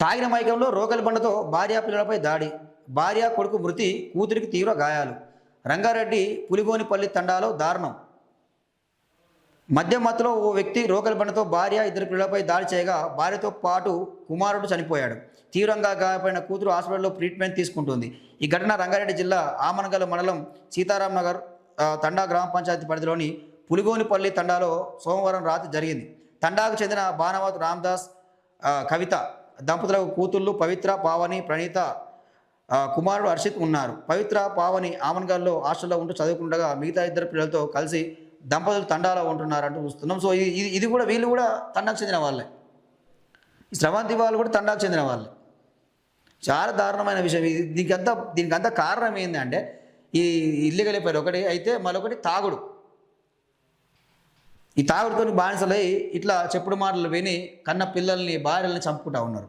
తాగిన మైకంలో రోకలి బండతో భార్య పిల్లలపై దాడి, భార్య కొడుకు మృతి, కూతురికి తీవ్ర గాయాలు. రంగారెడ్డి పులిగోనిపల్లి తండాలో దారుణం. మద్యం మత్తులో ఓ వ్యక్తి రోకలి బండతో భార్య, ఇద్దరు పిల్లలపై దాడి చేయగా భార్యతో పాటు కుమారుడు చనిపోయాడు. తీవ్రంగా గాయపడిన కూతురు హాస్పిటల్లో ట్రీట్మెంట్ తీసుకుంటుంది. ఈ ఘటన రంగారెడ్డి జిల్లా ఆమనగల్ మండలం సీతారాం నగర్ తండా గ్రామ పంచాయతీ పరిధిలోని పులిగోనిపల్లి తండాలో సోమవారం రాత్రి జరిగింది. తండాకు చెందిన బాణవత్ రామ్దాస్, కవిత దంపతులకు కూతుళ్ళు పవిత్ర, పావని, ప్రణీత, కుమారుడు హర్షిత్ ఉన్నారు. పవిత్ర, పావని ఆమన్గల్లో హాస్టల్లో ఉంటూ చదువుకుండగా మిగతా ఇద్దరు పిల్లలతో కలిసి దంపతులు తండాలో ఉంటున్నారంటూ చూస్తున్నాం. సో ఇది కూడా వీళ్ళు కూడా తండాకు చెందిన వాళ్ళే. ఈ స్రవంతి వాళ్ళు కూడా తండాకు చెందిన వాళ్ళే. చాలా దారుణమైన విషయం. దీనికంతా కారణం ఏంటంటే ఈ ఇల్లీగల్ అయిపోయారు ఒకటి, అయితే మరొకటి తాగుడు. ఈ తాగుడుతో బానిసలై ఇట్లా చెప్పుడు మాటలు విని కన్న పిల్లల్ని, భార్యల్ని చంపుకుంటా ఉన్నారు.